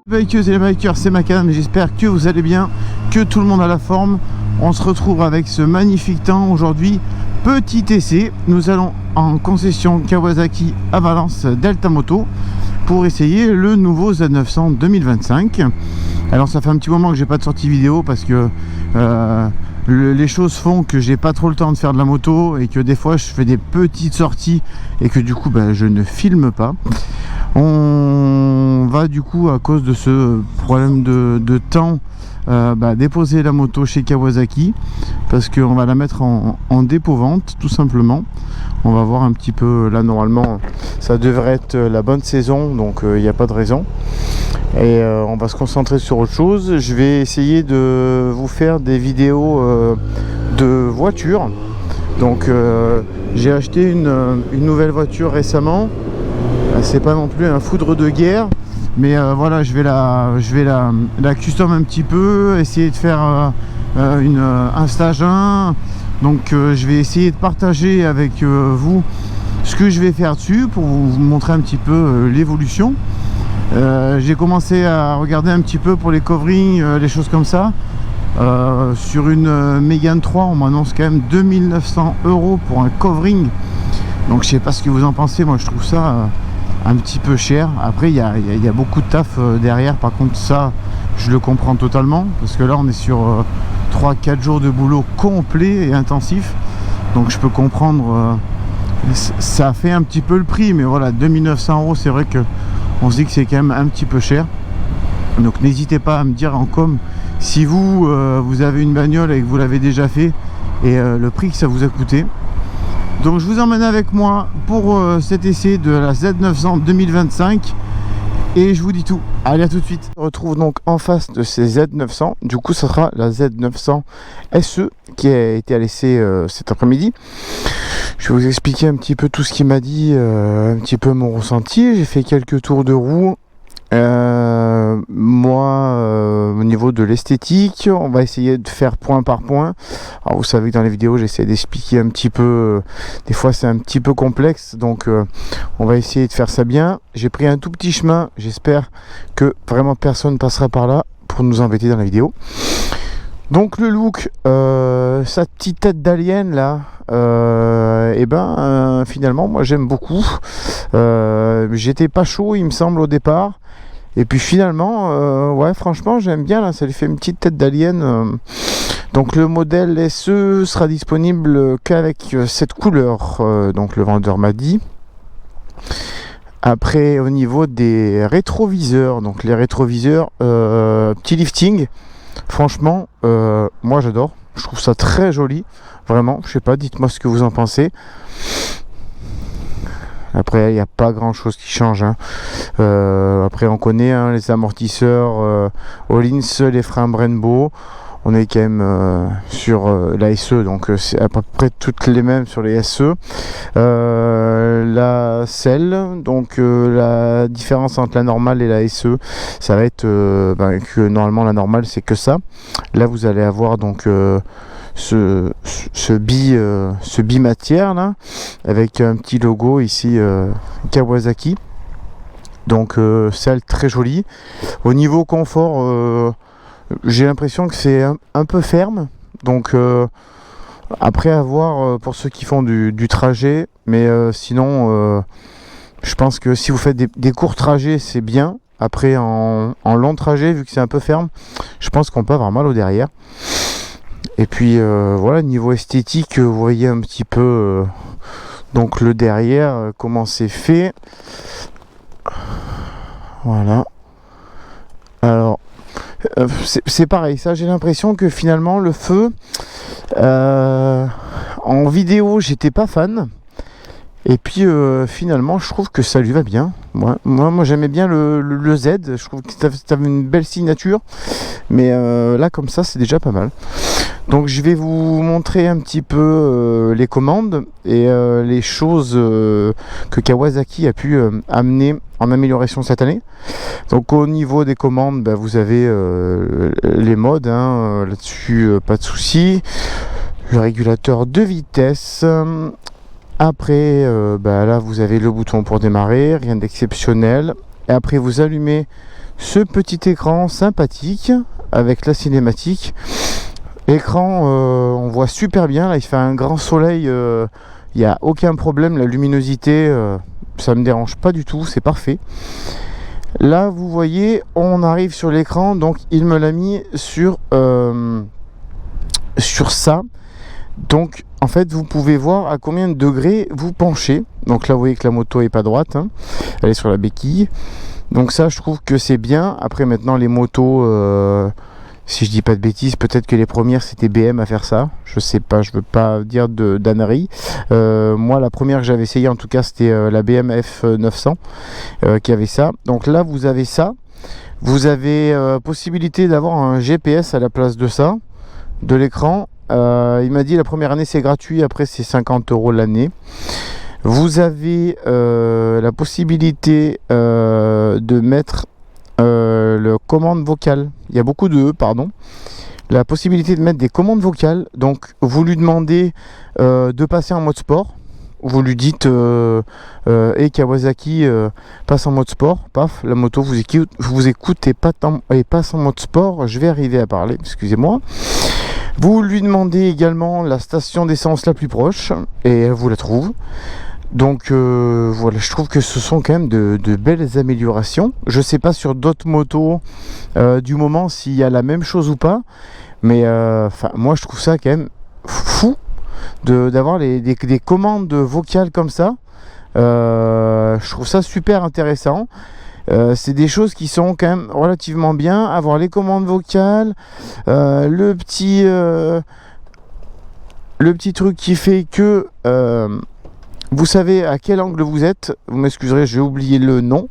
Bikeuses et les bikers, c'est Macadam et j'espère que vous allez bien, que tout le monde a la forme. On se retrouve avec ce magnifique temps aujourd'hui. Petit essai, nous allons en concession Kawasaki à Valence Delta Moto pour essayer le nouveau Z900 2025. Alors ça fait un petit moment que j'ai pas de sortie vidéo parce que les choses font que j'ai pas trop le temps de faire de la moto et que des fois je fais des petites sorties et que du coup je ne filme pas. On va du coup, à cause de ce problème de temps, déposer la moto chez Kawasaki parce qu'on va la mettre en dépôt-vente tout simplement. On va voir un petit peu, là normalement ça devrait être la bonne saison, donc il n'y a pas de raison. Et on va se concentrer sur autre chose. Je vais essayer de vous faire des vidéos de voitures. Donc j'ai acheté une nouvelle voiture récemment. C'est pas non plus un foudre de guerre, mais voilà, je vais la custom un petit peu, essayer de faire un stage 1. Donc je vais essayer de partager avec vous ce que je vais faire dessus pour vous montrer un petit peu l'évolution. J'ai commencé à regarder un petit peu pour les coverings, les choses comme ça. Sur une Mégane 3, on m'annonce quand même 2900 € pour un covering. Donc je sais pas ce que vous en pensez, moi je trouve ça un petit peu cher. Après il y a beaucoup de taf derrière, par contre ça je le comprends totalement parce que là on est sur 3-4 jours de boulot complet et intensif, donc je peux comprendre. Ça fait un petit peu le prix, mais voilà, 2900 € c'est vrai que on se dit que c'est quand même un petit peu cher. Donc n'hésitez pas à me dire en com si vous avez une bagnole et que vous l'avez déjà fait et le prix que ça vous a coûté. Donc je vous emmène avec moi pour cet essai de la Z900 2025 et je vous dis tout. Allez, à tout de suite. On se retrouve donc en face de ces Z900. Du coup ça sera la Z900 SE qui a été à l'essai cet après-midi. Je vais vous expliquer un petit peu tout ce qu'il m'a dit, un petit peu mon ressenti. J'ai fait quelques tours de roue. Au niveau de l'esthétique, on va essayer de faire point par point. Alors vous savez que dans les vidéos j'essaie d'expliquer un petit peu, des fois c'est un petit peu complexe, donc on va essayer de faire ça bien. J'ai pris un tout petit chemin, j'espère que vraiment personne passera par là pour nous embêter dans la vidéo. Donc le look, sa petite tête d'alien là, finalement moi j'aime beaucoup. J'étais pas chaud il me semble au départ, et puis finalement ouais, franchement j'aime bien là, ça lui fait une petite tête d'alien. Donc le modèle SE sera disponible qu'avec cette couleur, donc le vendeur m'a dit. Après au niveau des rétroviseurs, donc les rétroviseurs, petit lifting, franchement moi j'adore, je trouve ça très joli, vraiment. Je sais pas, dites-moi ce que vous en pensez. Après il n'y a pas grand chose qui change, hein. Après on connaît les amortisseurs Öhlins, les freins Brembo. On est quand même sur la SE, donc c'est à peu près toutes les mêmes sur les SE. La selle, donc la différence entre la normale et la SE, ça va être que normalement la normale c'est que ça. Là vous allez avoir donc ce bi-matière là, avec un petit logo ici Kawasaki. Donc selle très jolie. Au niveau confort, j'ai l'impression que c'est un peu ferme, donc après à voir pour ceux qui font du trajet, mais sinon je pense que si vous faites des courts trajets c'est bien. Après en long trajet, vu que c'est un peu ferme, je pense qu'on peut avoir mal au derrière. Et puis voilà, niveau esthétique, vous voyez un petit peu donc le derrière, comment c'est fait. Voilà. Alors c'est pareil, ça j'ai l'impression que finalement le feu en vidéo j'étais pas fan, et puis finalement je trouve que ça lui va bien. Moi j'aimais bien le Z, je trouve que ça avait une belle signature, mais là comme ça c'est déjà pas mal. Donc je vais vous montrer un petit peu les commandes et les choses que Kawasaki a pu amener en amélioration cette année. Donc au niveau des commandes, vous avez les modes, hein, là-dessus pas de souci. Le régulateur de vitesse. Après là vous avez le bouton pour démarrer, rien d'exceptionnel. et après vous allumez ce petit écran sympathique avec la cinématique. Écran, on voit super bien, là il fait un grand soleil, il n'y a aucun problème, la luminosité, ça me dérange pas du tout, c'est parfait. Là vous voyez, on arrive sur l'écran, donc il me l'a mis sur ça. Donc en fait vous pouvez voir à combien de degrés vous penchez. Donc là vous voyez que la moto est pas droite, hein. Elle est sur la béquille. Donc ça je trouve que c'est bien. Après maintenant les motos, si je dis pas de bêtises, peut-être que les premières c'était BM à faire ça. Je sais pas, je veux pas dire d'ânerie. Moi la première que j'avais essayé en tout cas c'était la BM F900 qui avait ça. Donc là vous avez ça. Vous avez possibilité d'avoir un GPS à la place de ça, de l'écran. Il m'a dit la première année c'est gratuit, après c'est 50 € l'année. Vous avez la possibilité de mettre le commande vocale. Il y a beaucoup de pardon. La possibilité de mettre des commandes vocales. Donc vous lui demandez de passer en mode sport. Vous lui dites hey Kawasaki passe en mode sport, paf, la moto vous écoute et passe en mode sport. Je vais arriver à parler, excusez-moi. Vous lui demandez également la station d'essence la plus proche et elle vous la trouve. Donc voilà, je trouve que ce sont quand même de belles améliorations. Je sais pas sur d'autres motos du moment s'il y a la même chose ou pas, mais moi je trouve ça quand même fou d'avoir des commandes vocales comme ça. Je trouve ça super intéressant. C'est des choses qui sont quand même relativement bien. Avoir les commandes vocales, le petit truc qui fait que vous savez à quel angle vous êtes. Vous m'excuserez, j'ai oublié le nom.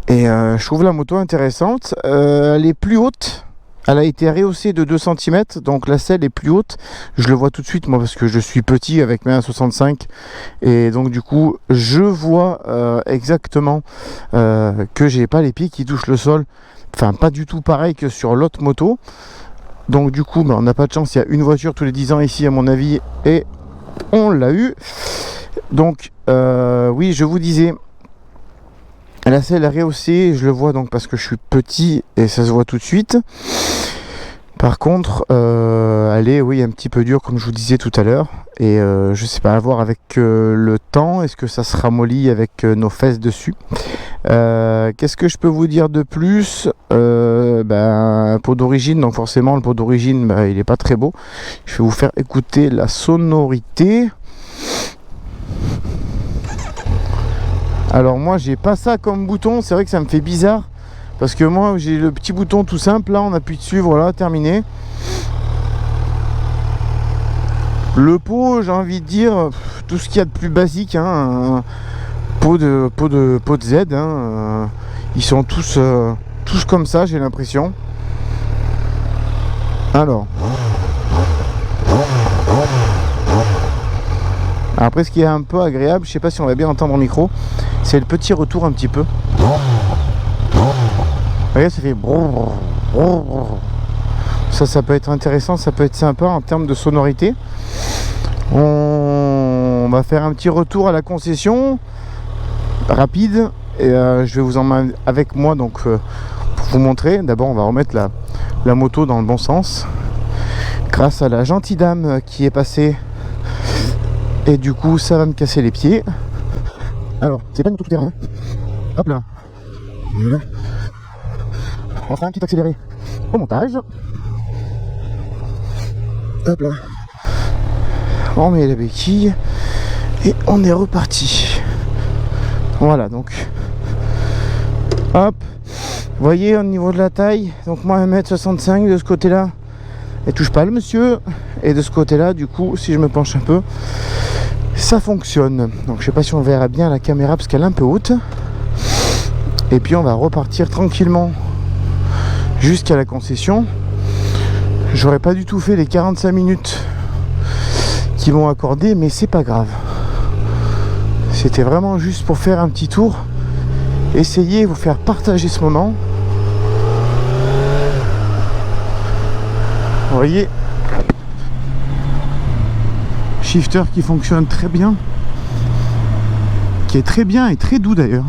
Et je trouve la moto intéressante. Elle est plus haute. Elle a été rehaussée de 2 cm, donc la selle est plus haute. Je le vois tout de suite, moi, parce que je suis petit avec mes 1,65. Et donc, du coup, je vois exactement que j'ai pas les pieds qui touchent le sol. Enfin, pas du tout pareil que sur l'autre moto. Donc, du coup, on n'a pas de chance. Il y a une voiture tous les 10 ans ici, à mon avis. Et on l'a eu. Donc, oui, je vous disais... La selle est rehaussée, je le vois donc parce que je suis petit et ça se voit tout de suite. Par contre, elle est oui, un petit peu dure comme je vous disais tout à l'heure. Et je sais pas, à voir avec le temps, est-ce que ça se ramollit avec nos fesses dessus. Qu'est-ce que je peux vous dire de plus? Pot d'origine, donc forcément le pot d'origine il est pas très beau. Je vais vous faire écouter la sonorité. Alors moi j'ai pas ça comme bouton, c'est vrai que ça me fait bizarre parce que moi j'ai le petit bouton tout simple, là on appuie dessus, voilà, terminé. Le pot, j'ai envie de dire tout ce qu'il y a de plus basique, hein, pot de Z, hein, ils sont tous comme ça, j'ai l'impression. Alors après, ce qui est un peu agréable, je sais pas si on va bien entendre au micro, c'est le petit retour un petit peu. Vous voyez, ça fait brrr, brrr. Ça peut être intéressant, ça peut être sympa en termes de sonorité. On va faire un petit retour à la concession rapide et je vais vous emmener avec moi donc pour vous montrer. D'abord, on va remettre la moto dans le bon sens grâce à la gentille dame qui est passée. Et du coup, ça va me casser les pieds. Alors, c'est pas une moto tout terrain. Hop là. Voilà. On va faire un petit accéléré au montage. Hop là. On met la béquille. Et on est reparti. Voilà, donc. Hop. Vous voyez, au niveau de la taille. Donc moi, 1m65 de ce côté-là. Elle touche pas le monsieur. Et de ce côté-là, du coup, si je me penche un peu, ça fonctionne. Donc je sais pas si on verra bien la caméra parce qu'elle est un peu haute. Et puis on va repartir tranquillement jusqu'à la concession. J'aurais pas du tout fait les 45 minutes qu'ils m'ont accordé, mais c'est pas grave. C'était vraiment juste pour faire un petit tour, essayer de vous faire partager ce moment. Vous voyez, shifter qui fonctionne très bien, qui est très bien et très doux d'ailleurs.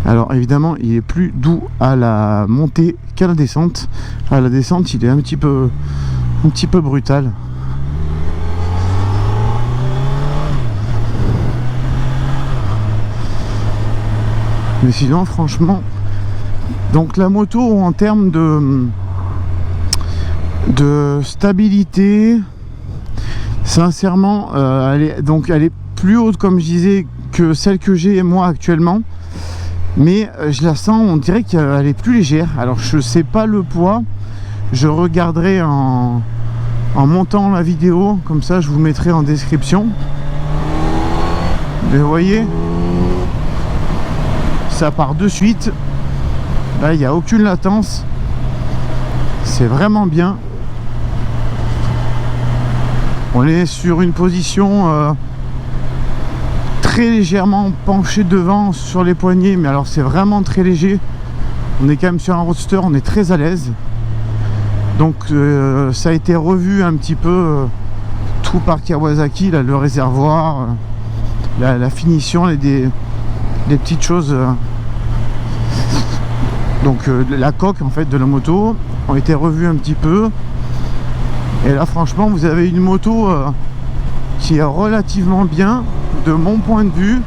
Alors évidemment il est plus doux à la montée qu'à la descente. À la descente il est un petit peu brutal. Mais sinon franchement, donc la moto en termes de stabilité, sincèrement elle est plus haute comme je disais que celle que j'ai moi actuellement, mais je la sens, on dirait qu'elle est plus légère. Alors je sais pas le poids, je regarderai en montant la vidéo, comme ça je vous mettrai en description. Mais vous voyez, ça part de suite, là il n'y a aucune latence, c'est vraiment bien. On est sur une position très légèrement penché devant sur les poignées, mais alors c'est vraiment très léger. On est quand même sur un roadster, on est très à l'aise. Donc ça a été revu un petit peu tout par Kawasaki, là, le réservoir, la finition, des petites choses. Donc la coque en fait de la moto ont été revues un petit peu. Et là franchement vous avez une moto qui est relativement bien de mon point de vue.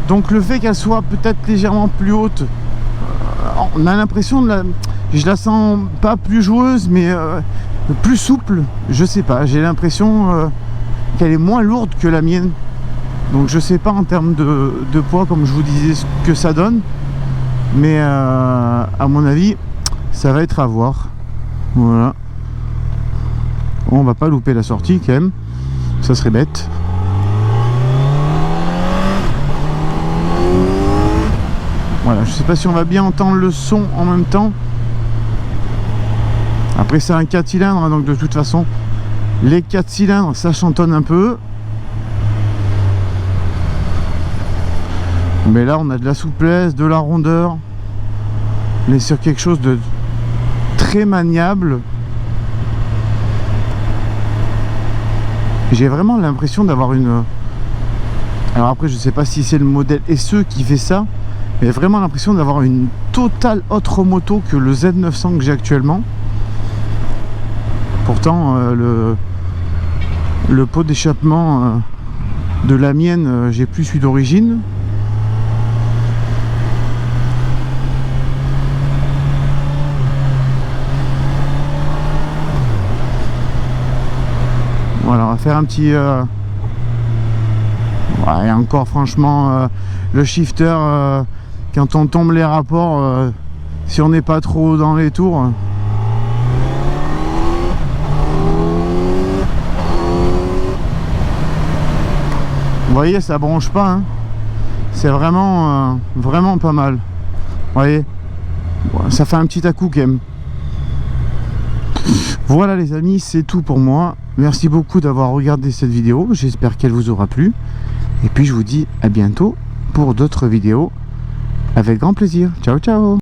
Donc le fait qu'elle soit peut-être légèrement plus haute, on a l'impression je la sens pas plus joueuse mais plus souple, je sais pas, j'ai l'impression qu'elle est moins lourde que la mienne. Donc je sais pas en termes de poids comme je vous disais ce que ça donne, mais à mon avis ça va être à voir. Voilà, on va pas louper la sortie quand même, ça serait bête. Voilà, je sais pas si on va bien entendre le son en même temps. Après c'est un 4 cylindres hein, donc de toute façon les 4 cylindres ça chantonne un peu. Mais là on a de la souplesse, de la rondeur. On est sur quelque chose de très maniable. J'ai vraiment l'impression d'avoir une... Alors après je sais pas si c'est le modèle SE qui fait ça, mais vraiment l'impression d'avoir une totale autre moto que le Z900 que j'ai actuellement. Pourtant le pot d'échappement de la mienne, j'ai plus celui d'origine. Voilà, on va faire un petit... Ouais, et encore franchement, le shifter, quand on tombe les rapports, si on n'est pas trop dans les tours... Vous voyez, ça bronche pas, hein. C'est vraiment, vraiment pas mal. Vous voyez, ça fait un petit à-coup quand même. Voilà les amis, c'est tout pour moi. Merci beaucoup d'avoir regardé cette vidéo. J'espère qu'elle vous aura plu. Et puis je vous dis à bientôt pour d'autres vidéos. Avec grand plaisir. Ciao, ciao.